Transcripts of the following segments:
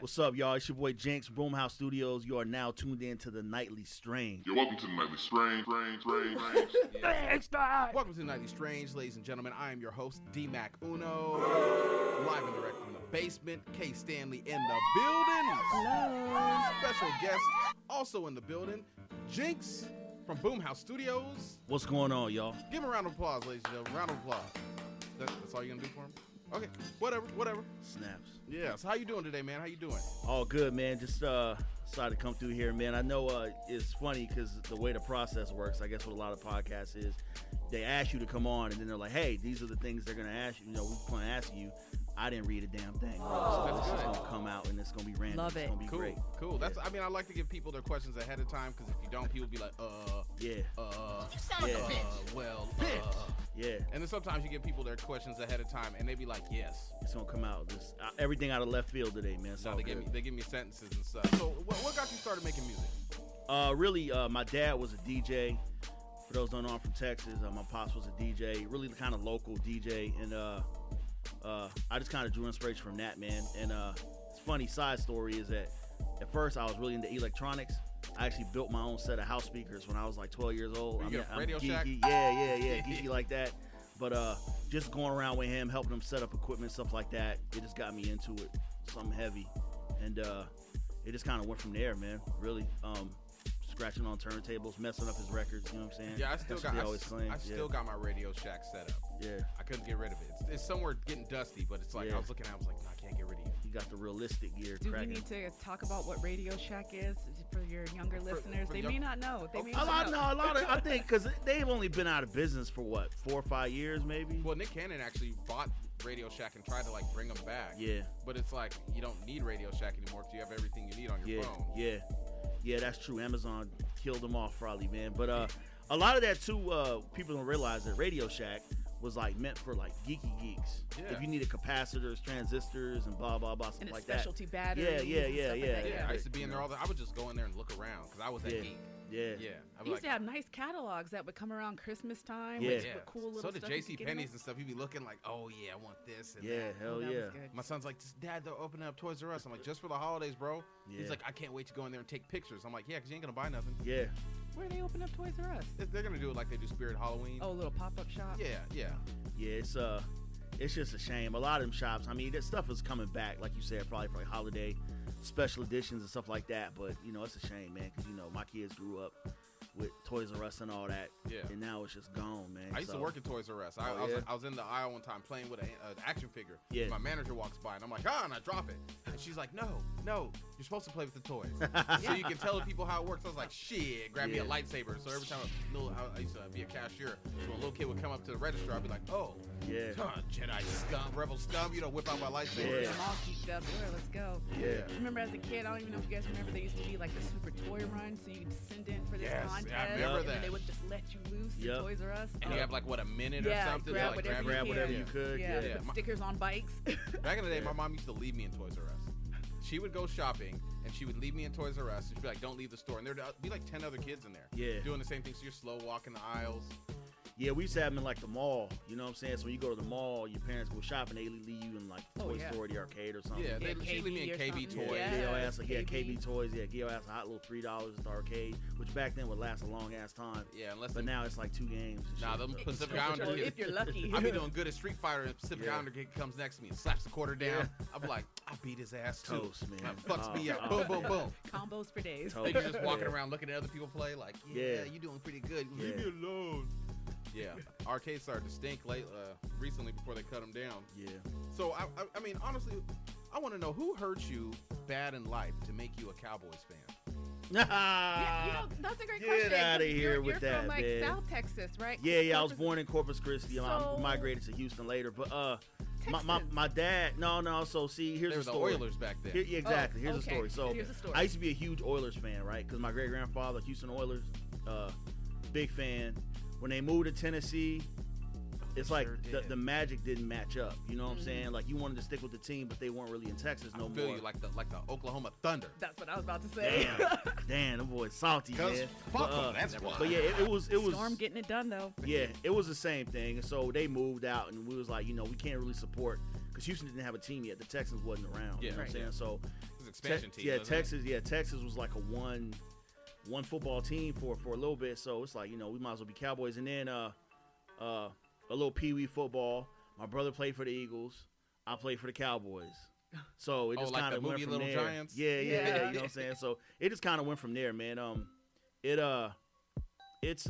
What's up, y'all? It's your boy Jinx, Boomhouse Studios. You are now tuned in to the Nightly Strange. Yo, welcome to the Nightly Strange. Welcome to the Nightly Strange, ladies and gentlemen. I am your host, D-Mac Uno, live and direct from the basement. Kay Stanley in the building. Hello. Special guest also in the building, Jinx from Boomhouse Studios. What's going on, y'all? Give him a round of applause, ladies and gentlemen. Round of applause. That's all you're going to do for him? Okay, whatever. Snaps. Yeah, so how you doing today, man? How you doing? All good, man. Just decided to come through here, man. I know it's funny because the way the process works, I guess what a lot of podcasts is, they ask you to come on, and then they're like, hey, these are the things they're going to ask you. You know, we're going to ask you. I didn't read a damn thing. So That's this is good. going to come out, and it's going to be random. Love it. It's going to be Cool, great. cool. That's. I mean, I like to give people their questions ahead of time because if you don't, people be like, Yeah. you sound like a bitch. well, Yeah. And then sometimes you give people their questions ahead of time, and they be like, yes. It's going to come out. Just, everything out of left field today, man. So they give me sentences and stuff. So what got you started making music? Really, my dad was a DJ. For those who don't know, I'm from Texas. My pops was a DJ, really kind of local DJ, and I just kind of drew inspiration from that, man. And it's funny side story is that at first I was really into electronics. I actually built my own set of house speakers when I was like 12 years old. You got Radio geeky. Shack? Yeah, geeky like that. But just going around with him, helping him set up equipment, stuff like that, it just got me into it, something heavy. And it just kind of went from there, man, really. Scratching on turntables, messing up his records, you know what I'm saying? Yeah, I still got my Radio Shack set up. Yeah. I couldn't get rid of it. It's somewhere getting dusty, but it's like Yeah. I was looking at it, I was like, no, I can't get rid of it. You got the realistic gear Do cracking. we need to talk about what Radio Shack is for your younger listeners? They may not know. They may A not know. lot of I think because they've only been out of business for what 4 or 5 years maybe. Well, Nick Cannon actually bought Radio Shack and tried to like bring them back. Yeah. But it's like you don't need Radio Shack anymore because you have everything you need on your phone. Yeah, that's true. Amazon killed them off probably, man. But a lot of that too, people don't realize that Radio Shack was like meant for like geeky geeks. Yeah. If you needed capacitors, transistors, and blah blah blah, stuff And like it's specialty that. batteries. Yeah. and stuff like that. Yeah, I used to be in there all the. I would just go in there and look around because I was that geek. Yeah. Yeah, I We used to have nice catalogs that would come around Christmas time. Yeah. With cool little So did stuff J.C. you could get in Penney's them. and stuff. He'd be looking like, oh yeah, I want this and Yeah, that. hell That was yeah. good. My son's like, Dad, they're opening up Toys R Us. I'm like, just for the holidays, bro. Yeah. He's like, I can't wait to go in there and take pictures. I'm like, yeah, because you ain't going to buy nothing. Yeah. Where they open up Toys R Us? They're going to do it like they do Spirit Halloween. Oh, a little pop-up shop? Yeah. Yeah, it's just a shame. A lot of them shops, I mean, that stuff is coming back, like you said, probably for like holiday special editions and stuff like that. But, you know, it's a shame, man, because, you know, my kids grew up with Toys R Us and all that. Yeah. And now it's just gone, man. I used to work at Toys R Us. I was in the aisle one time playing with an action figure. Yeah. My manager walks by and I'm like, and I drop it. And she's like, no, you're supposed to play with the toys. So you can tell the people how it works. I was like, shit, grab me a lightsaber. So every time I used to be a cashier. So when a little kid would come up to the register, I'd be like, oh, Yeah. Jedi scum, rebel scum, whip out my lightsaber. Yeah. I'm all geeked up. All right, let's go. Yeah. Remember as a kid, I don't even know if you guys remember, there used to be like the Super Toy Run, so you could send in for this Yes, contest. yeah, I remember and that. then they would just let you loose in Yep. Toys R Us. And you have like, what, a minute or Yeah, something? grab to, like, whatever Grab whatever you Yeah. could. Yeah, Yeah. put stickers on bikes. Back in the day, my mom used to leave me in Toys R Us. She would go shopping, and she would leave me in Toys R Us, and she'd be like, don't leave the store. And there'd be like 10 other kids in there doing the same thing, so you're slow walking the aisles. Yeah, we used to have them in like the mall. You know what I'm saying? So when you go to the mall, your parents go shopping, they leave you in like the Toy Store, the arcade or something. Yeah, Yeah, she'd leave me in KB or KB something. Toys. Yeah. Give your ass, KB. KB Toys. Yeah, give your ass a hot little $3 at the arcade, which back then would last a long ass time. Yeah, unless But now it's like 2 games. and Nah, shit, them so- Pacific Islander if you're lucky. I be doing good at Street Fighter, and Pacific Islander kid comes next to me and slaps the quarter down. I'm like, I beat his ass too. Toast, man. Fucks me up. Boom, boom, boom. Combos for days. Toast. Then you're just walking around looking at other people play, like, Yeah. you doing pretty good. Yeah. Leave me alone. Yeah, arcades started to stink recently before they cut them down. Yeah. So I mean, honestly, I want to know who hurt you bad in life to make you a Cowboys fan. Yeah, you know, that's a great Get question. outta here you're with that, from like man. South Texas, right? Yeah, I was born in Corpus Christi. I So- migrated to Houston later. But Texans. my dad, no. So see, here's They were the the story. Oilers back then. Yeah, exactly. Oh, Here's the okay. story. So Here's the story. I used to be a huge Oilers fan, right? Because my great grandfather, Houston Oilers, big fan. When they moved to Tennessee, it's like sure the did. magic didn't match up. You know what I'm saying? Like you wanted to stick with the team, but they weren't really in Texas no I feel more. you like the Oklahoma Thunder. That's what I was about to say. Damn, them boys salty, man. Fuck them, that's why. But yeah, it was Storm getting it done though. yeah, it was the same thing. And so they moved out, and we was like, we can't really support because Houston didn't have a team yet. The Texans wasn't around. Yeah, you know what I'm right, saying? yeah. So It's a expansion team. Yeah, wasn't Texas. Yeah, Texas was like a one football team for a little bit. So it's like, we might as well be Cowboys. And then a little pee-wee football. My brother played for the Eagles. I played for the Cowboys. So it just like kind the of went movie from Little there. Giants? Yeah, Yeah. you know what I'm saying? So it just kind of went from there, man. It's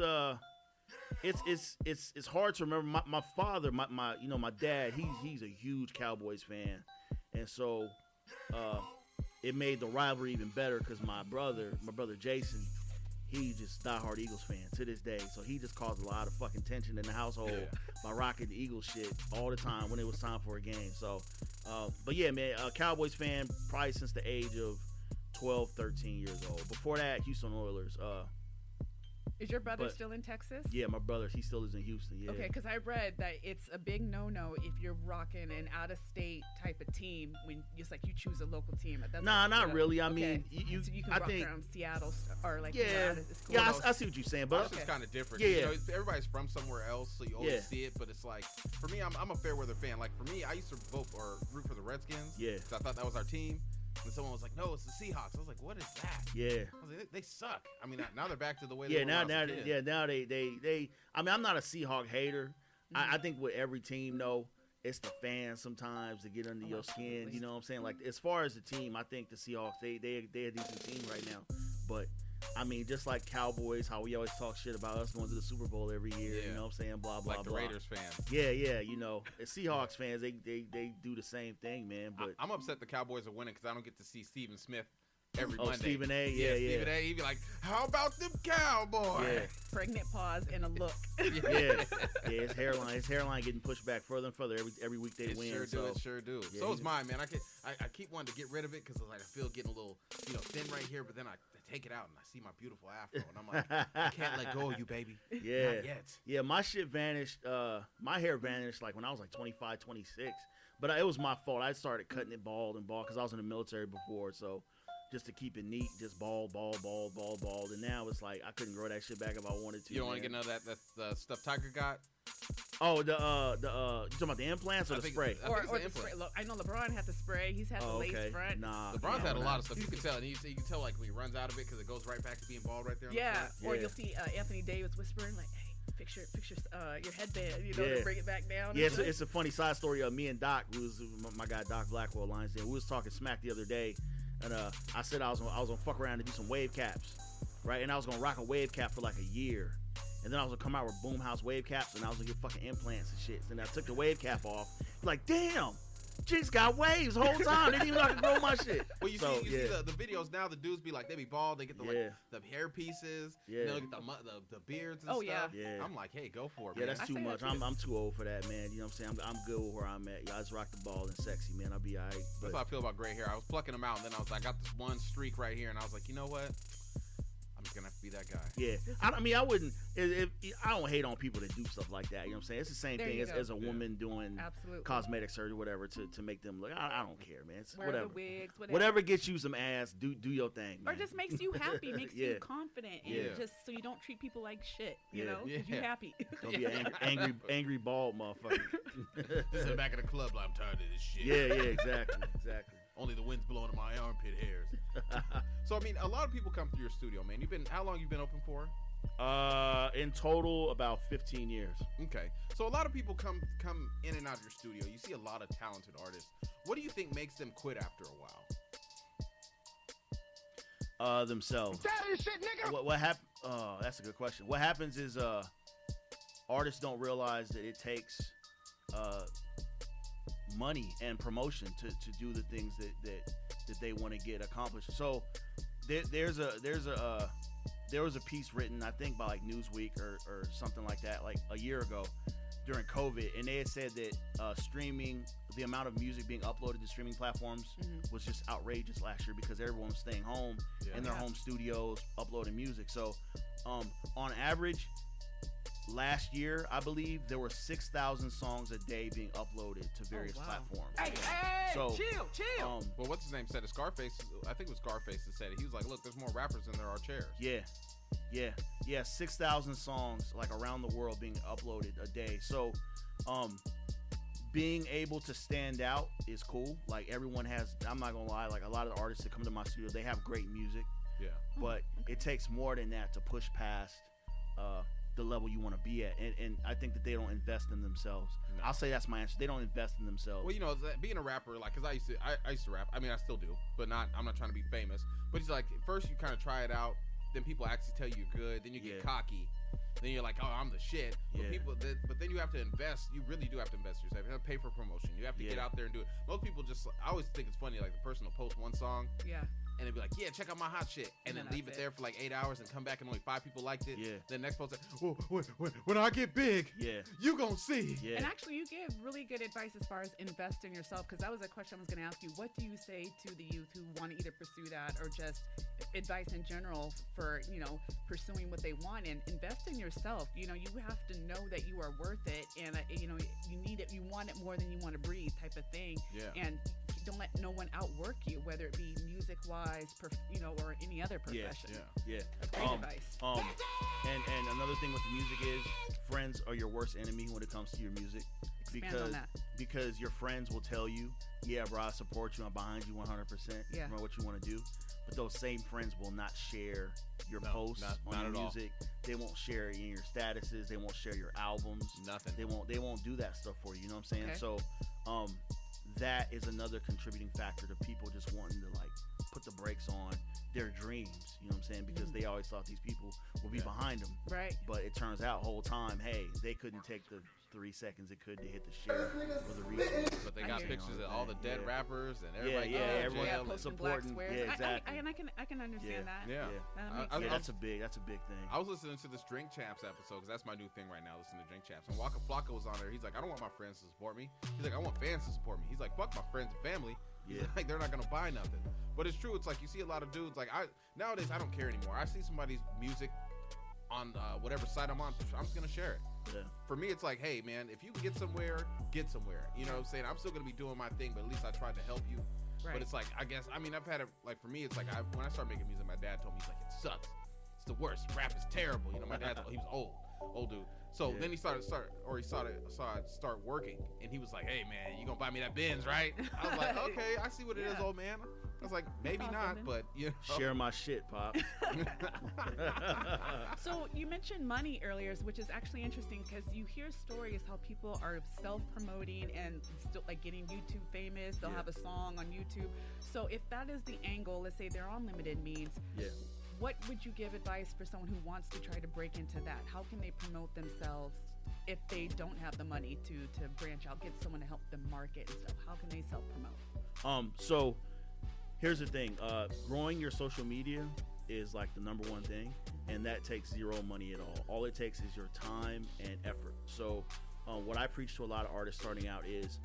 hard to remember. My father, my dad, he's a huge Cowboys fan, and so it made the rivalry even better because my brother Jason, he just diehard Eagles fan to this day. So he just caused a lot of fucking tension in the household by rocking the Eagles shit all the time when it was time for a game. So, but yeah, man, Cowboys fan probably since the age of 12, 13 years old. Before that, Houston Oilers. Is your brother But- still in Texas? Yeah, my brother, he still lives in Houston. Yeah. Okay, because I read that it's a big no-no if you're rocking an out-of-state type of team when just like you choose a local team. That's Nah, what- not yeah. really. I Okay. mean, you So you can I rock think, around Seattle or like yeah, it's cool. yeah, Well, I see what you're saying, Ours but is kind of different. Yeah, You yeah. know, everybody's from somewhere else, so you always Yeah. see it. But it's like, for me, I'm a fair weather fan. Like for me, I used to vote or root for the Redskins. Yeah. 'Cause I thought that was our team. And someone was like, "No, it's the Seahawks." I was like, "What is that?" yeah. I was like, "They suck." I mean, now they're back to the way they Yeah, were now, when I was a kid. now they. I mean, I'm not a Seahawk hater. I think with every team, though, it's the fans sometimes to get under your skin. absolutely. You know what I'm saying? Like as far as the team, I think the Seahawks they're a decent team right now. But I mean, just like Cowboys, how we always talk shit about us going to the Super Bowl every year. Yeah. You know what I'm saying? Blah blah like the blah. Raiders fan. Yeah. The Seahawks fans, they do the same thing, man. But I'm upset the Cowboys are winning because I don't get to see Stephen Smith every oh, Monday. Stephen A. Yeah. Stephen A. He'd be like, "How about them Cowboys?" Yeah. Pregnant pause and a look. Yeah, his hairline getting pushed back further and further every week they It win. sure so. do. It sure do. Yeah, So he's- is mine, man. I keep wanting to get rid of it because like I feel getting a little thin right here, but then I take it out and I see my beautiful afro and I'm like, I can't let go of you, baby. Yeah. Not yet. Yeah, my shit vanished. My hair vanished like when I was like 25, 26. But it was my fault. I started cutting it bald because I was in the military before. So just to keep it neat, just bald. And now it's like I couldn't grow that shit back if I wanted to. You don't want to man. get none of that stuff Tiger got? Oh, you talking about the implants or I the think- spray? I or think or it's the an spray. Look, I know LeBron had the spray. He's had the lace front. Nah. LeBron's yeah, had a nah. lot of stuff. You can tell, and you can tell like when he runs out of it because it goes right back to being bald right there. On Yeah, the front. or Yeah. you'll see Anthony Davis whispering like, "Hey, fix your headband, to Yeah. bring it back down." Yeah, and stuff. it's a funny side story. Me and Doc, who was my guy Doc Blackwell, Lions Den, we was talking smack the other day, and I said I was gonna fuck around and do some wave caps, right? And I was gonna rock a wave cap for like a year, and then I was gonna come out with Boomhouse wave caps, and I was gonna get fucking implants and shit. And I took the wave cap off, like damn, Jinx got waves the whole time. They didn't even know I could grow my shit. Well, you So, see the videos now. The dudes be like, they be bald. They get the Yeah. the hair pieces. Yeah. They get the beards and Oh, stuff. yeah. Yeah. I'm like, hey, go for it, Yeah, man. that's I too say much. that too. I'm too old for that, man. You know what I'm saying? I'm good with where I'm at. Y'all just rock the ball and sexy, man. I'll be alright. That's how I feel about gray hair. I was plucking them out, and then I got this one streak right here, and I was like, you know what? I'm just gonna have to be that guy. Yeah, I mean, I wouldn't. I don't hate on people that do stuff like that. You know what I'm saying? It's the same There thing you as, go. as a woman doing Absolutely. cosmetic surgery, whatever, to make them look. I don't care, man. It's Wear whatever. the wigs, Whatever gets you some ass, do your thing, man. Or just makes you happy, makes Yeah. you confident, and Yeah. just so you don't treat people like shit, you Yeah. know, because Yeah. you're happy. Don't be an angry bald motherfucker. Just in the back of the club, like, I'm tired of this shit. yeah, exactly. Only the wind's blowing in my armpit hairs. So I mean, a lot of people come through your studio, man. How long you been open for? In total, about 15 years. Okay. So a lot of people come in and out of your studio. You see a lot of talented artists. What do you think makes them quit after a while? Themselves. What happened? That's a good question. What happens is artists don't realize that it takes money and promotion to do the things that they want to get accomplished. So there was a piece written, I think, by like Newsweek or something like that, like a year ago during COVID, and they had said that streaming, the amount of music being uploaded to streaming platforms was just outrageous last year because everyone was staying home in their home studios uploading music. So on average, last year, I believe there were 6,000 songs a day being uploaded to various wow. platforms. Hey, So, chill. Well, what's his name said it? Scarface. I think it was Scarface that said it. He was like, "Look, there's more rappers than there are chairs." Yeah, 6,000 songs like around the world being uploaded a day. So, being able to stand out is cool. Like everyone has, I'm not gonna lie, like a lot of the artists that come to my studio, they have great music, Yeah. but it takes more than that to push past the level you want to be at. And I think that they don't invest in themselves. No. I'll say that's my answer. They don't invest in themselves. Well, you know, being a rapper, like, cause I used to rap. I mean, I still do, but I'm not trying to be famous. But it's like, first you kind of try it out, then people actually tell you you're good, then you get cocky, then you're like, oh, I'm the shit. But but then you have to invest. You really do have to invest yourself. You have to pay for promotion. You have to get out there and do it. Most people just, I always think it's funny, like the person will post one song, and they'll be like, yeah, check out my hot shit, and then leave it there for like 8 hours and come back and only 5 people liked it. Then next post, like, when I get big, you gonna see. And actually, you give really good advice as far as invest in yourself, because that was a question I was going to ask you. What do you say to the youth who want to either pursue that or just advice in general for, you know, pursuing what they want? And invest in yourself. You know, you have to know that you are worth it, and you know, you need it. You want it more than you want to breathe, type of thing. And don't let no one outwork you, whether it be music wise, you know, or any other profession. Great advice. And another thing with the music is friends are your worst enemy when it comes to your music. Expand on that. Because your friends will tell you, yeah, bro, I support you, I'm behind you 100%. Remember what you want to do. But those same friends will not share your posts on your music. They won't share it in your statuses. They won't share your albums. Nothing. They won't do that stuff for you. You know what I'm saying? Okay. So, that is another contributing factor to people just wanting to like put the brakes on their dreams. You know what I'm saying? Because they always thought these people would be behind them. Right. But it turns out whole time, hey, they couldn't take the 3 seconds it could to hit the share or the retweet. But they got pictures of all the dead rappers and Yeah, everybody. everyone supporting. Yeah, exactly. I can understand that. That's a big thing. I was listening to this Drink Champs episode because that's my new thing right now. Listening to Drink Champs, and Waka Flocka was on there. He's like, I don't want my friends to support me. He's like, I want fans to support me. He's like, fuck my friends and family. He's like, they're not gonna buy nothing. But it's true. It's like you see a lot of dudes. Like nowadays, I don't care anymore. I see somebody's music on whatever site I'm on, I'm just gonna share it. For me, it's like, hey man, if you can get somewhere, get somewhere. You know what I'm saying? I'm still gonna be doing my thing, but at least I tried to help you. But it's like, I guess, I mean, I've had it, like for me, it's like, when I started making music, my dad told me, he's like, it sucks. It's the worst. Rap is terrible. You know, my dad, he was old dude. So then he saw it start working, and he was like, hey man, you gonna buy me that Benz, right? I was like, okay, I see what it is, old man. I was like, maybe not, but you know. Share my shit, Pop. So you mentioned money earlier, which is actually interesting because you hear stories how people are self-promoting and still like getting YouTube famous. They'll have a song on YouTube. So if that is the angle, let's say they're on limited means. What would you give advice for someone who wants to try to break into that? How can they promote themselves if they don't have the money to branch out, get someone to help them market and stuff? How can they self-promote? So here's the thing. Growing your social media is like the number one thing, and that takes zero money at all. All it takes is your time and effort. So what I preach to a lot of artists starting out is,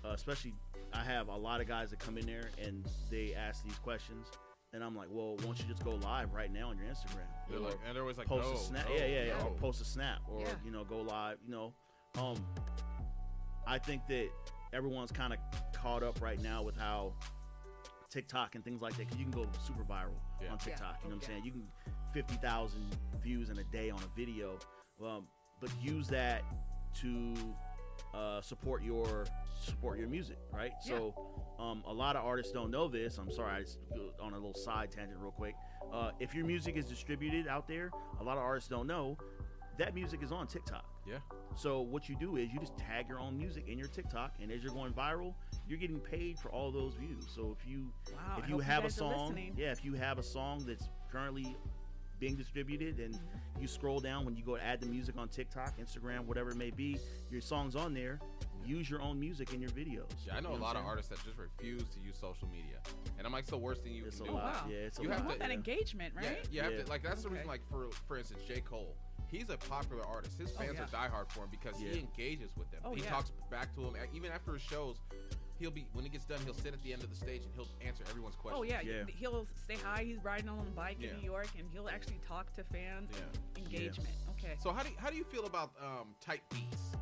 especially I have a lot of guys that come in there and they ask these questions. And I'm like, well, why don't you just go live right now on your Instagram? They're like, and they're always like, post no, a snap. No. Or post a snap, or you know, go live. You know, I think that everyone's kind of caught up right now with how TikTok and things like that, because you can go super viral on TikTok. You know what I'm saying? You can 50,000 views in a day on a video, but use that to support your music, right? So a lot of artists don't know this. I'm sorry, I just go on a little side tangent real quick. If your music is distributed out there, a lot of artists don't know that music is on TikTok. So what you do is you just tag your own music in your TikTok, and as you're going viral, you're getting paid for all those views. So if you have a song, if you have a song that's currently being distributed, and you scroll down when you go add the music on TikTok, Instagram, whatever it may be, your song's on there. Use your own music in your videos. I know a lot of artists that just refuse to use social media, and I'm like, it's the worst thing you can do. It's a you lot. have that engagement, right? You have to, like, that's the reason, like, for instance, J. Cole. He's a popular artist. His fans are diehard for him because he engages with them. He talks back to them. Even after his shows, he'll be, when he gets done, he'll sit at the end of the stage and he'll answer everyone's questions. He'll say hi. He's riding on a bike in New York, and he'll actually talk to fans. Engagement. Okay. So how do you feel about type beats?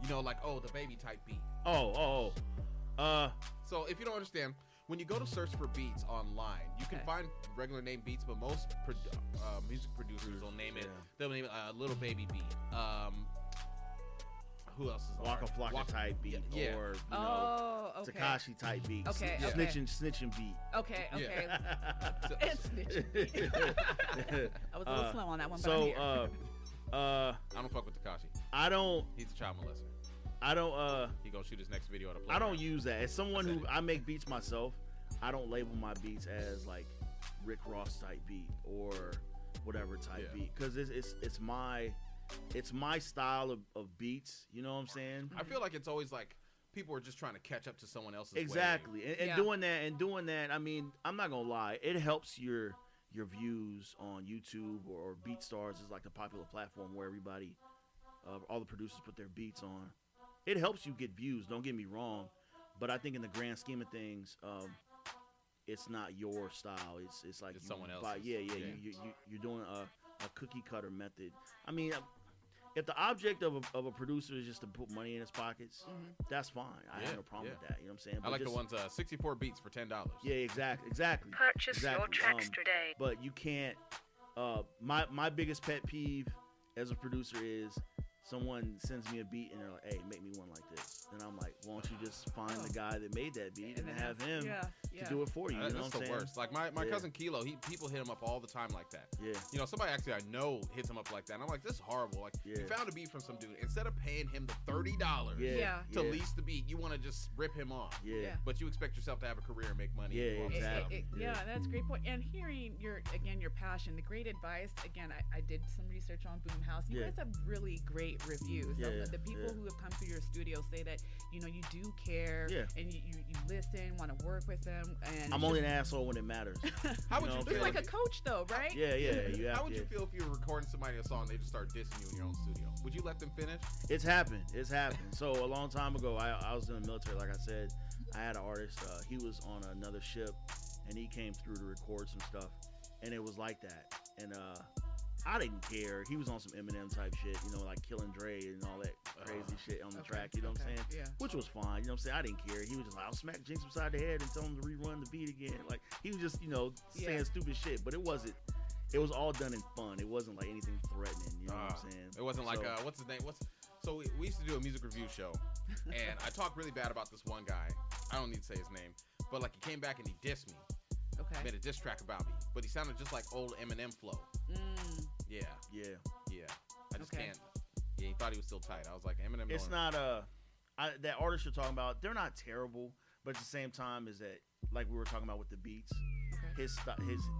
You know, like, the baby type beat. So if you don't understand, when you go to search for beats online, you can find regular name beats, but most music producers will name it. They'll name it Little Baby beat. who else is Waka hard? Flocka type beat, Yeah. or Okay. Takashi type beat, Okay, snitching beat. Okay. So- It's snitching. I was a little slow on that one, but I'm So here. I don't fuck with Takashi. I don't He's a child molester. He gonna shoot his next video at a I don't playground. use that. As someone who I make beats myself, I don't label my beats as like Rick Ross type beat or whatever type beat, because it's my style of beats. You know what I'm saying? I feel like it's always like people are just trying to catch up to someone else's Exactly. wave. And doing that. I mean, I'm not gonna lie. It helps your views on YouTube or BeatStars is like the popular platform where everybody, all the producers put their beats on. It helps you get views. Don't get me wrong, but I think in the grand scheme of things, it's not your style. It's like It's someone else's. Yeah. You're doing a cookie cutter method. I mean, if the object of a producer is just to put money in his pockets, that's fine. I have no problem with that. You know what I'm saying? I like the ones 64 beats for $10. Yeah, exactly. Purchase your tracks today. But you can't. My biggest pet peeve as a producer is someone sends me a beat and they're like, "Hey, make me one like this," and I'm like, "Why don't you just find the guy that made that beat and then have him yeah. to do it for you?" You know That's what I'm the saying? worst. Like my cousin Kilo, people hit him up all the time like that. Yeah. You know, somebody actually I know hits him up like that. And I'm like, this is horrible. Like, you found a beat from some dude. Instead of paying him the $30 Yeah. to lease the beat, you want to just rip him off. Yeah. But you expect yourself to have a career and make money. Yeah, and do all this exactly. stuff. Yeah, that's a great point. And hearing your passion, the great advice. Again, I did some research on Boomhouse. You guys have really great reviews. The people who have come through your studio say that you do care and you listen, want to work with them. And I'm only an asshole when it matters. How would you It's feel? like a coach, though, right? Yeah. How would you feel if you were recording somebody a song and they just start dissing you in your own studio? Would you let them finish? It's happened. So a long time ago, I was in the military. Like I said, I had an artist. He was on another ship, and he came through to record some stuff, and it was like that. And I didn't care. He was on some Eminem type shit, like Killing Dre and all that crazy shit on the track. You know what I'm saying? Yeah. Which was fine. You know what I'm saying? I didn't care. He was just like, "I'll smack Jinx beside the head and tell him to rerun the beat again." Like he was just, saying stupid shit. But it wasn't. It was all done in fun. It wasn't like anything threatening. You know what I'm saying? It wasn't like what's his name? So we used to do a music review show, and I talked really bad about this one guy. I don't need to say his name, but like he came back and he dissed me. Okay. Made a diss track about me, but he sounded just like old Eminem flow. Yeah. I just can't. Yeah, he thought he was still tight. I was like, Eminem. It's not that artist you're talking about. They're not terrible, but at the same time, is that like we were talking about with the beats. His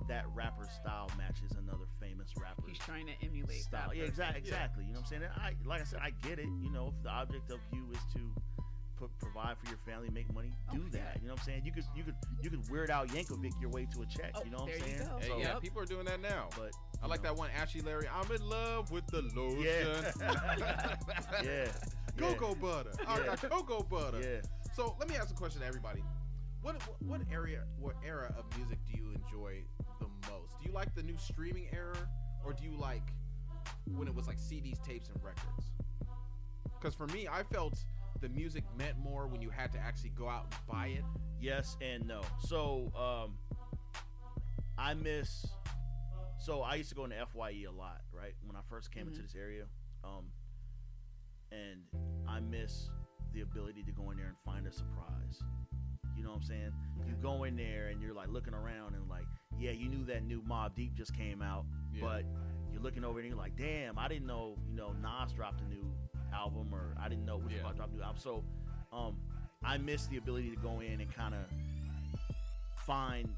that rapper style matches another famous rapper. He's trying to emulate style. that. Yeah, person. exactly. You know what I'm saying? Like I said, I get it. If the object of you is to provide for your family, make money, do that. You know what I'm saying? You could Weird Al Yankovic your way to a check. You know what I'm saying? There you go. Hey, people are doing that now. But I like that one, Ashley Larry. I'm in love with the lotion. Yeah. Cocoa butter. I got cocoa butter. Yeah. So let me ask a question to everybody. What era of music do you enjoy the most? Do you like the new streaming era, or do you like when it was like CDs, tapes, and records? Because for me, I felt the music meant more when you had to actually go out and buy it. Yes and no. So I used to go into FYE a lot, right? When I first came into this area. And I miss the ability to go in there and find a surprise. You know what I'm saying? You go in there and you're like looking around and like, yeah, you knew that new Mobb Deep just came out, but you're looking over and you're like, damn, I didn't know, Nas dropped a new album, or I didn't know which one dropped a new album. So I miss the ability to go in and kind of find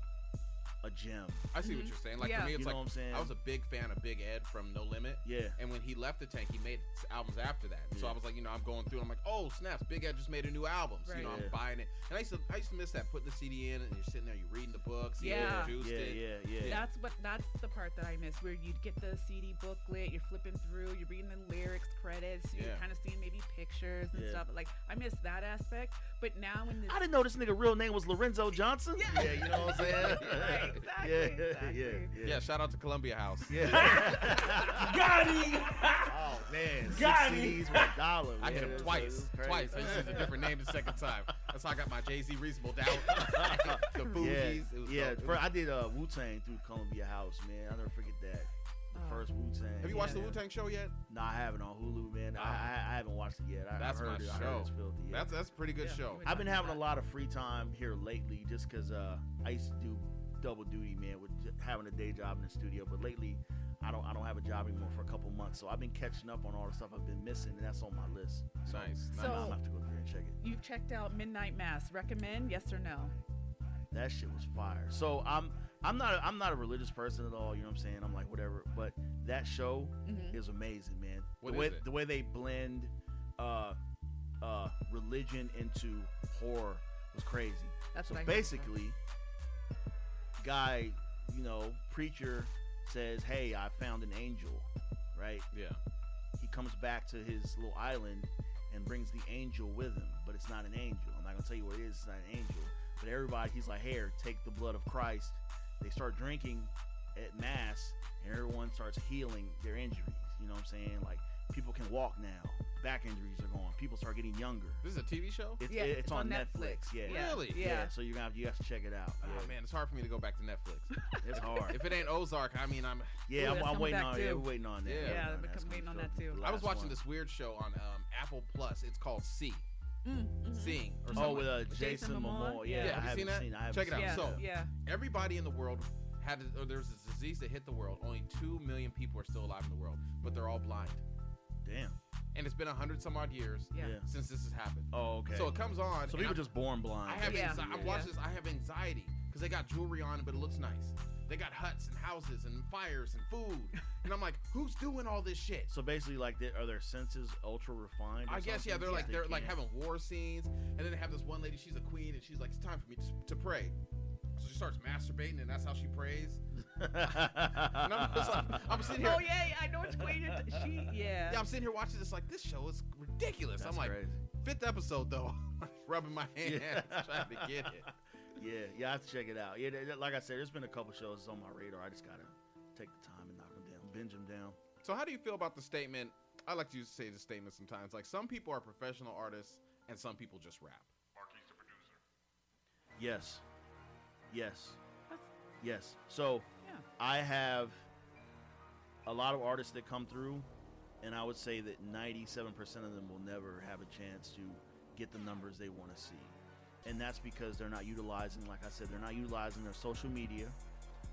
a gem. I see what you're saying. Like for me, it's You know like what I'm saying? I was a big fan of Big Ed from No Limit. Yeah. And when he left the tank, he made albums after that. So I was like, I'm going through. And I'm like, oh snaps! Big Ed just made a new album. So, Right. I'm buying it. And I used to miss that. Putting the CD in, and you're sitting there, you're reading the books. Yeah. You juiced it. Yeah. That's the part that I miss, where you'd get the CD booklet, you're flipping through, you're reading the lyrics, credits, you're kind of seeing maybe pictures and stuff. Like I miss that aspect. But now in this, I didn't know this nigga real name was Lorenzo Johnson. Yeah, you know what I'm saying? Right, exactly. Yeah. Shout out to Columbia House. Yeah. Got him! Oh man, Got 6 him. CDs for $1. I man. hit him It twice. was crazy. Twice. I used a different name the second time. That's how I got my Jay-Z Reasonable Doubt. The Fugees. It was dope. I did Wu-Tang through Columbia House, man. I'll never forget that. first Wu-Tang. Have you watched the Wu-Tang show yet? No, I haven't on Hulu, man. I haven't watched it yet. That's I've heard my it. show. I heard it's filthy. Yeah. That's a pretty good show. I've been having a lot of free time here lately, just because I used to do double duty, man, with having a day job in the studio. But lately, I don't have a job anymore for a couple months, so I've been catching up on all the stuff I've been missing, and that's on my list. So, Nice. So- I'm gonna have to go through and check it. You've checked out Midnight Mass. Recommend? Yes or no? That shit was fire. So I'm not a religious person at all. You know what I'm saying? I'm like whatever. But that show is amazing, man. What the way is it? the way they blend religion into horror was crazy. That's So what I heard. basically, guy, preacher says, "Hey, I found an angel," right? Yeah. He comes back to his little island and brings the angel with him, but it's not an angel. I'm not gonna tell you what it is. It's not an angel. But everybody, he's like, "Here, take the blood of Christ." They start drinking at mass, and everyone starts healing their injuries. You know what I'm saying? Like, people can walk now. Back injuries are gone. People start getting younger. This is a TV show? Yeah, It's on Netflix. Yeah. Really? Yeah. So you have to check it out. Oh, Yeah. man, it's hard for me to go back to Netflix. It's hard. If it ain't Ozark, I mean, I'm... Yeah, Ooh, that's I'm coming waiting back on too. it. We're waiting on that. Yeah. We're Yeah, waiting on I'm waiting on that too. The I was last watching one. this weird show on Apple Plus. It's called See. Mm-hmm. Seeing. Or Oh, something. with Jason Momoa. Momoa? Yeah, Yeah. I Have you haven't seen that? I haven't Check it out. seen Yeah, So- yeah. Everybody in the world there was this disease that hit the world. Only 2 million people are still alive in the world, but they're all blind. Damn. And it's been 100 some odd years Yeah. Yeah. since this has happened. Oh, okay. So it comes on. So and people I'm- just born blind. I have Yeah. I'm watching this. I have anxiety because they got jewelry on, but it looks nice. They got huts and houses and fires and food, and I'm like, who's doing all this shit? So basically, like, are their senses ultra refined? Or I guess yeah, something? they're like They they're like can't- having war scenes, and then they have this one lady. She's a queen, and she's like, it's time for me to pray. So she starts masturbating, and that's how she prays. And I'm just like, I'm sitting here. Oh yeah, I know it's waiting. Yeah, I'm sitting here watching this like this show is ridiculous. That's I'm like, crazy. 5th episode though, rubbing my hands Yeah. trying to get it. Yeah, I have to check it out. Yeah, like I said, there's been a couple shows that's on my radar. I just gotta take the time and knock them down, binge them down. So how do you feel about the statement? I like to say the statement sometimes. Like some people are professional artists and some people just rap. Yes. Yes. That's- Yes. So Yeah. I have a lot of artists that come through, and I would say that 97% of them will never have a chance to get the numbers they want to see. And that's because they're not utilizing, like I said, they're not utilizing their social media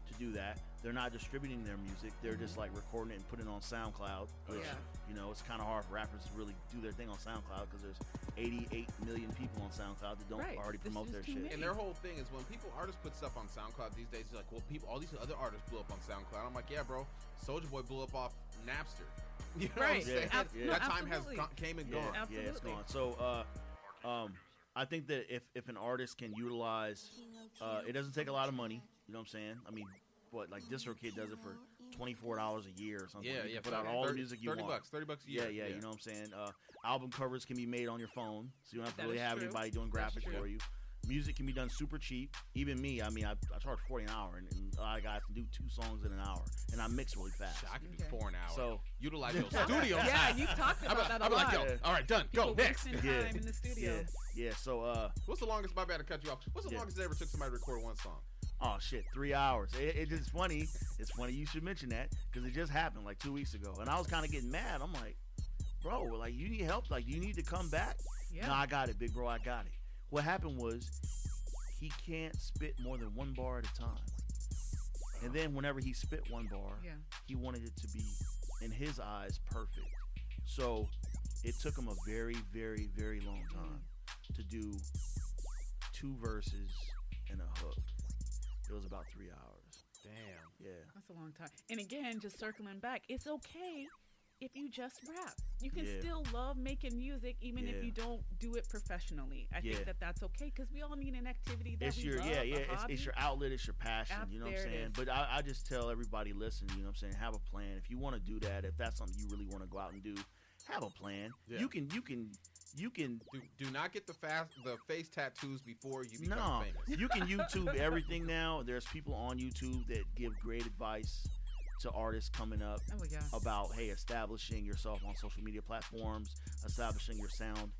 to do that. They're not distributing their music. They're just like recording it and putting it on SoundCloud, which, Yeah. it's kind of hard for rappers to really do their thing on SoundCloud because there's 88 million people on SoundCloud that don't Right. already This promote is their too shit. many. And their whole thing is when artists put stuff on SoundCloud these days, it's like, well, all these other artists blew up on SoundCloud. I'm like, yeah, bro, Soulja Boy blew up off Napster. You know what I'm Right. saying? Yeah. No, That time absolutely. came and Yeah, gone. yeah, it's Absolutely. gone. So, I think that if an artist can utilize, it doesn't take a lot of money. You know what I'm saying? I mean, like DistroKid does it for $24 a year or something. Yeah, You yeah. can put out all the music you 30 want. bucks, $30 a Yeah, year. yeah, you know what I'm saying? Album covers can be made on your phone, so you don't have to That really is have true. anybody doing That's graphics true. for you. Music can be done super cheap. Even me, I mean, I charge $40 an hour, and a lot of guys can do 2 songs in an hour, and I mix really fast. I could do Okay. 4 an hour. So- utilize your studio Yeah, time. you've talked I'll about that a be like, lot. yo, all right, done. Go, People next. wasting Yeah. time in the studio. Yeah, so, What's the longest, my bad to cut you off, what's the Yeah. longest it ever took somebody to record one song? oh shit, 3 hours. It's just funny. It's funny you should mention that because it just happened like 2 weeks ago, and I was kind of getting mad. I'm like, bro, like you need help. Like you need to come back. Yeah. No, I got it, big bro. I got it. What happened was he can't spit more than 1 bar at a time, and then whenever he spit 1 bar, Yeah. he wanted it to be, in his eyes, perfect. So it took him a very, very, very long time to do 2 verses and a hook. It was about 3 hours. Damn. Yeah. That's a long time. And again, just circling back, it's okay if you just rap. You can Yeah. still love making music even Yeah. if you don't do it professionally. I Yeah. think that's okay because we all need an activity that It's we your love, it's your outlet, it's your passion, you know what I'm There it saying? is. But I just tell everybody listening, you know what I'm saying, have a plan. If you want to do that, if that's something you really want to go out and do, have a plan. Yeah. You can Do not get the face tattoos before you become no, famous. you can YouTube everything now. There's people on YouTube that give great advice to artists coming up Oh yeah. about, hey, establishing yourself on social media platforms, establishing your sound,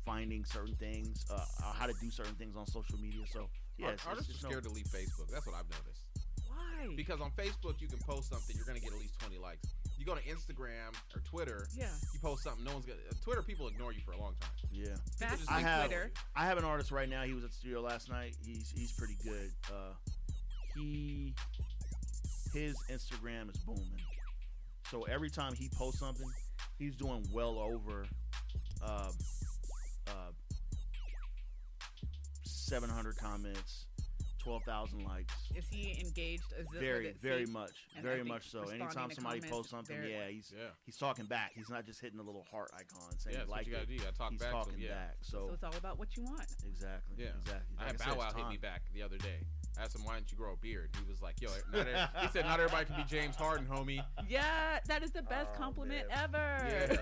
finding certain things, how to do certain things on social media. So yeah, Artists are scared to leave Facebook. That's what I've noticed. Why? Why? Because on Facebook, you can post something, you're going to get at least 20 likes. You go to Instagram or Twitter, you post something, no one's going to... Twitter, people ignore you for a long time. Yeah. Back just to think Twitter. I have an artist right now. He was at the studio last night. He's pretty good. His Instagram is booming. So every time he posts something, he's doing well over 700 comments, 12,000 likes. Is he engaged? Is it Very much so. responding Anytime to somebody comments posts something, he's talking back. He's not just hitting a little heart icon saying Yeah, that's what you gotta do. You gotta talk he's back to talking him, back. So it's all about what you want. Exactly. Yeah. Exactly. I Like had said, Bow it's Wow hit time. me back the other day. I asked him, why don't you grow a beard? He was like, yo, he said, not everybody can be James Harden, homie. Yeah, that is the best compliment ever. Yeah.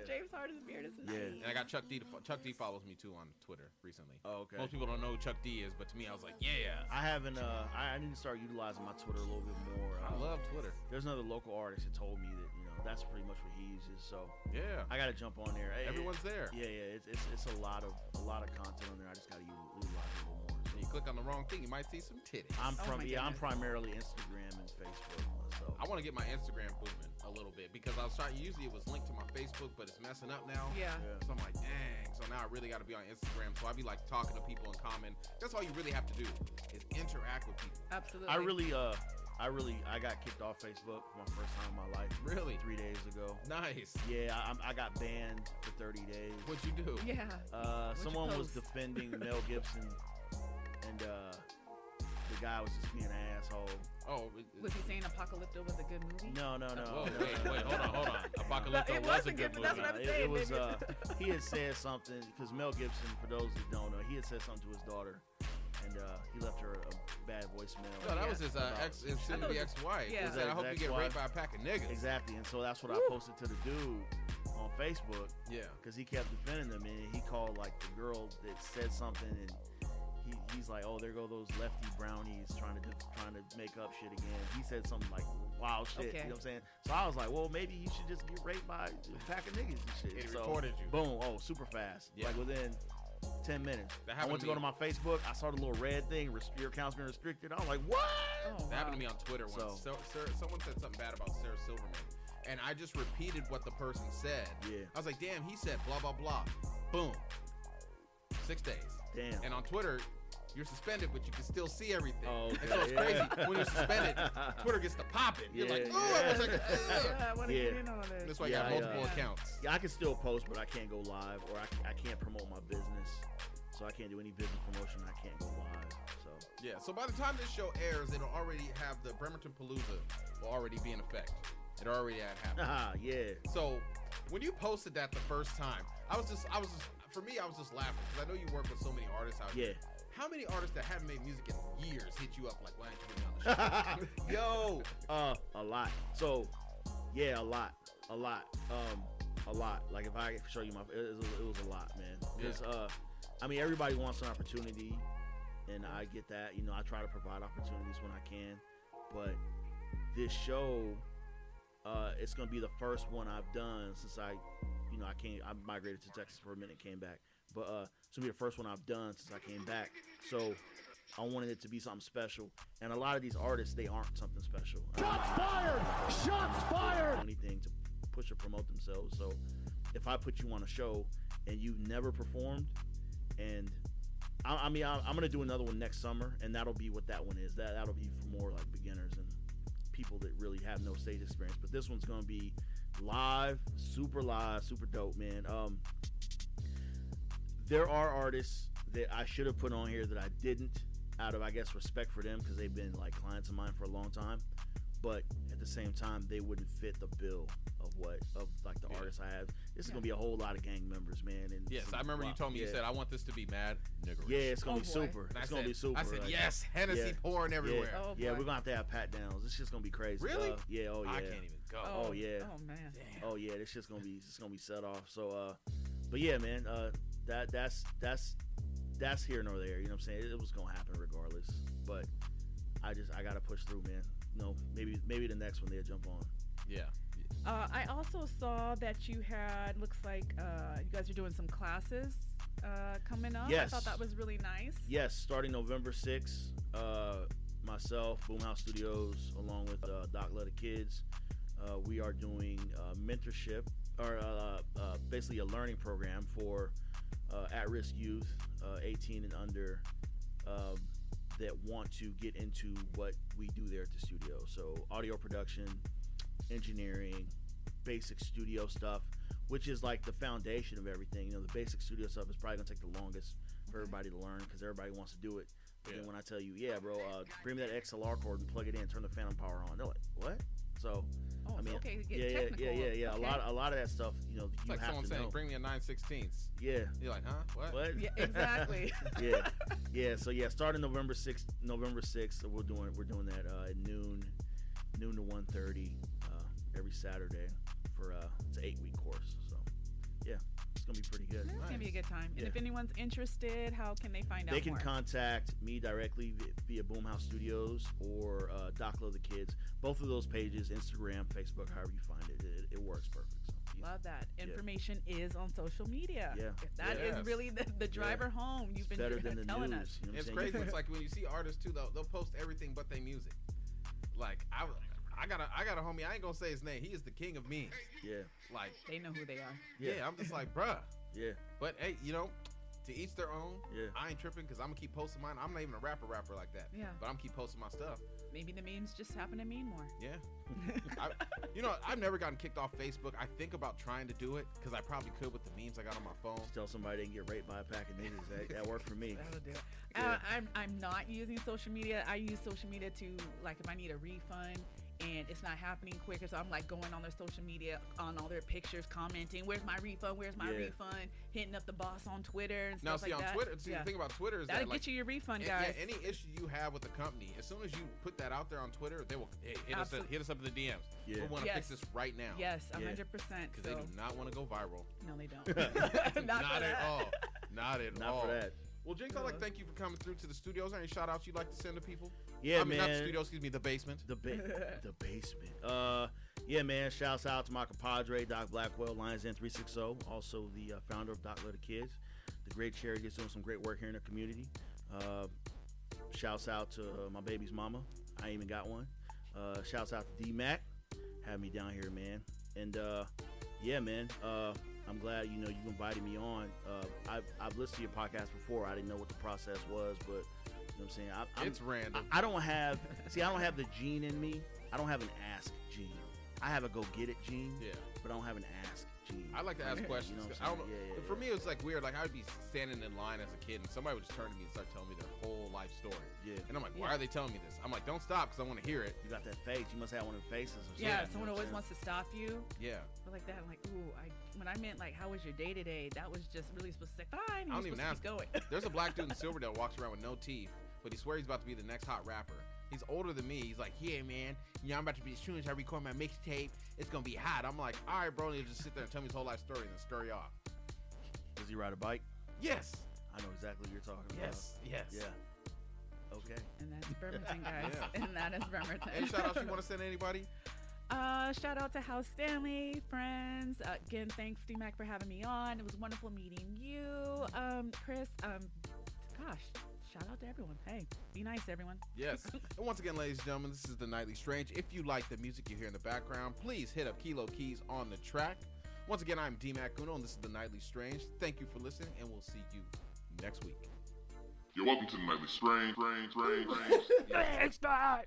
James Harden's beard is nice. Yeah. And I got Chuck D. Chuck D follows me too on Twitter recently. Oh, okay. Most people don't know who Chuck D is, but to me, I was like, yeah. I haven't. I need to start utilizing my Twitter a little bit more. I love Twitter. There's another local artist that told me that that's pretty much what he uses. So Yeah. I gotta jump on there. Everyone's there. Yeah. It's a lot of content on there. I just gotta utilize it a little more. And you click on the wrong thing, you might see some titties. I'm my I'm goodness. primarily Instagram and Facebook myself. I want to get my Instagram booming a little bit because I was trying. Usually it was linked to my Facebook, but it's messing up now. Yeah. So I'm like, dang. So now I really got to be on Instagram. So I be like talking to people and comment. That's all you really have to do is interact with people. Absolutely. I got kicked off Facebook for my first time in my life. Really? 3 days ago. Nice. Yeah, I got banned for 30 days. What'd you do? Yeah. What'd you Someone was post? defending Mel Gibson, and the guy was just being an asshole. Oh. Was he saying Apocalypto was a good movie? No. Whoa, wait, hold on. Apocalypto It was a wasn't good good, movie. but that's what I'm It saying. was. Maybe. He had said something because Mel Gibson, for those that don't know, he had said something to his daughter, and he left her a bad voicemail. No, that was his soon-to-be ex-wife. Yeah. He said, I hope you get Ex-wife. raped by a pack of niggas. Exactly, and so that's what I posted to the dude on Facebook. Yeah. Because he kept defending them, and he called like the girl that said something, and he's like, "Oh, there go those lefty brownies trying to make up shit again." He said something like wild shit. Okay. You know what I'm saying? So I was like, "Well, maybe you should just get raped by a pack of niggas and shit." It So, recorded you. Boom! Oh, super fast. Yeah. Like within 10 minutes. That I happened went to to go me. to my Facebook. I saw the little red thing. Your account's been restricted. I was like, "What?" Oh, That happened wow. to me on Twitter once. So, someone said something bad about Sarah Silverman, and I just repeated what the person said. Yeah. I was like, damn, he said blah, blah, blah. Boom. 6 days. Damn. And on Twitter, you're suspended, but you can still see everything. Oh, And so it's okay, crazy. yeah. When you're suspended, Twitter gets to popping. You're Yeah, like, oh, I was like, Yeah, I want to Yeah. get in on this. That's why Yeah, you got multiple yeah. accounts. Yeah, I can still post, but I can't go live, or I can't promote my business. So I can't do any business promotion. I can't go live. So Yeah, so by the time this show airs, it'll already have the Bremerton Palooza will already be in effect. It already had happened. yeah. So when you posted that the first time, I was just for me, I was just laughing because I know you work with so many artists out Yeah. here. How many artists that haven't made music in years hit you up like, why didn't you put me on the show? Yo, a lot. So, yeah, a lot. Like if I show you it was a lot, man. Because I mean, everybody wants an opportunity, and I get that. You know, I try to provide opportunities when I can, but this show, it's gonna be the first one I've done since I migrated to Texas for a minute, came back, but it's gonna be the first one I've done since I came back. So I wanted it to be something special, and a lot of these artists, they aren't something special. Shots fired! Shots fired! Anything to push or promote themselves. So if I put you on a show and you've never performed, and I'm gonna do another one next summer, and that'll be what that one is. That'll be for more like beginners and people that really have no stage experience. But this one's gonna be live, super dope, man. There are artists that I should have put on here that I didn't, out of, I guess, respect for them, because they've been like clients of mine for a long time. But at the same time, they wouldn't fit the bill of the artists I have. This is gonna be a whole lot of gang members, man. And Yes, I remember you told me, you said, I want this to be mad niggerish. yeah, it's gonna be boy. super. And It's gonna be super. I said, like, yes, Hennessy yeah, pouring everywhere. Oh, yeah, boy. we're gonna have to have pat downs. This shit's gonna be crazy. Really? Yeah. Oh yeah. I can't even go. Oh, yeah. Oh man. Oh yeah, this shit's gonna be set off. So but yeah, man, that's here nor there. You know what I'm saying? It was gonna happen regardless. But I gotta push through, man. No, maybe the next one they'll jump on. Yeah. I also saw that you had, looks like you guys are doing some classes coming up. Yes. I thought that was really nice. Yes, starting November 6th, my myself, Boomhouse Studios, along with Doc Love the Kids. We are doing mentorship, or basically a learning program for at-risk youth, 18 and under, that want to get into what we do there at the studio. So audio production, engineering, basic studio stuff, which is like the foundation of everything. You know, the basic studio stuff is probably gonna take the longest for everybody to learn because everybody wants to do it. But then when I tell you, yeah, bro, bring me that XLR cord and plug it in, turn the phantom power on, they're like, what? So, I mean, okay, get yeah. technical. Okay. A lot of that stuff, you know, It's you like have someone to saying, know. bring me a 9/16. Yeah. You're like, huh? What? Yeah, exactly. yeah. So yeah, starting November 6th, so we're doing that at noon to 1:30 every Saturday for it's an 8-week course. So yeah, it's gonna be pretty good. It's gonna be a good time. Yeah. And if anyone's interested, how can they find out They can more? contact me directly via Boomhouse Studios or Doc Love the Kids. Both of those pages, Instagram, Facebook, however you find it, it works perfect. So, easy. Love that. Information is on social media. Yeah. If that is really the driver home. You've been better than the telling news. us. You know what It's I'm crazy. saying? It's like when you see artists too, they'll post everything but their music. Like I got a homie. I ain't gonna say his name. He is the king of memes. Yeah. Like They know who they are. yeah, I'm just like, bruh. Yeah. But hey, you know, to each their own. Yeah. I ain't tripping because I'm gonna keep posting mine. I'm not even a rapper like that. Yeah. But I'm keep posting my stuff. Maybe the memes just happen to mean more. Yeah. I've never gotten kicked off Facebook. I think about trying to do it because I probably could with the memes I got on my phone. Just tell somebody they can get raped by a pack of niggas. That worked for me. That'll do it. Yeah. I'm not using social media. I use social media to, like, if I need a refund and it's not happening quicker, so I'm like going on their social media, on all their pictures, commenting, where's my refund, refund, hitting up the boss on Twitter and Now, stuff see, like on that. Twitter, the thing about Twitter is That'll that, like, get you your refund, yeah, guys. any issue you have with the company, as soon as you put that out there on Twitter, they will hit us up in the DMs. Yeah. We want to fix Yes. this right now. Yes, Yeah. 100%. Because they do not want to go viral. No, they don't. Not for at that. all. Not at Not all. for that. Well, Jinx, I'd like to thank you for coming through to the studios. Any shout outs you'd like to send to people? Yeah, I mean, man. not the studio, excuse me, the basement. The basement. Yeah, man. Shouts out to my compadre, Doc Blackwell, Lions Den 360, also the founder of Doc Love the Kids, the great charity that's doing some great work here in the community. Shouts out to my baby's mama. I ain't even got one. Shouts out to D-Mac, having me down here, man. And yeah, man. I'm glad you invited me on. I've listened to your podcast before. I didn't know what the process was, but you know what I'm saying. It's random. I don't have the gene in me. I don't have an ask gene. I have a go get it gene. Yeah. But I don't have an ask gene. I like to ask questions. You know what I I'm don't know. saying? Yeah. For me, it was like weird. Like I would be standing in line as a kid, and somebody would just turn to me and start telling me their whole life story. Yeah. And I'm like, why are they telling me this? I'm like, don't stop, because I want to hear it. You got that face. You must have one of the faces or something. Yeah, you someone know what always I'm wants to stop you. Yeah. But like that, I'm like, ooh, when I meant like, how was your day today? That was just really specific. Fine, I don't you're even supposed ask. to keep going. There's a black dude in Silverdale walks around with no teeth, but he swears he's about to be the next hot rapper. He's older than me. He's like, yeah, man, I'm about to be, as soon as I record my mixtape, it's going to be hot. I'm like, all right, bro, and he'll just sit there and tell me his whole life story and then scurry off. Does he ride a bike? Yes. I know exactly what you're talking Yes. about. Yeah. Okay. And that's Bremerton, guys. Yeah. And that is Bremerton. Any shout outs you want to send to anybody? Shout out to House Stanley, friends. Again, thanks, D-Mac, for having me on. It was wonderful meeting you. Chris, gosh, shout out to everyone. Hey, be nice, everyone. Yes. And once again, ladies and gentlemen, this is the Nightly Strange. If you like the music you hear in the background, please hit up Kilo Keyz on the track. Once again, I'm D-Mac Uno, and this is the Nightly Strange. Thank you for listening, and we'll see you next week. You're welcome to the Nightly Strange. It's not.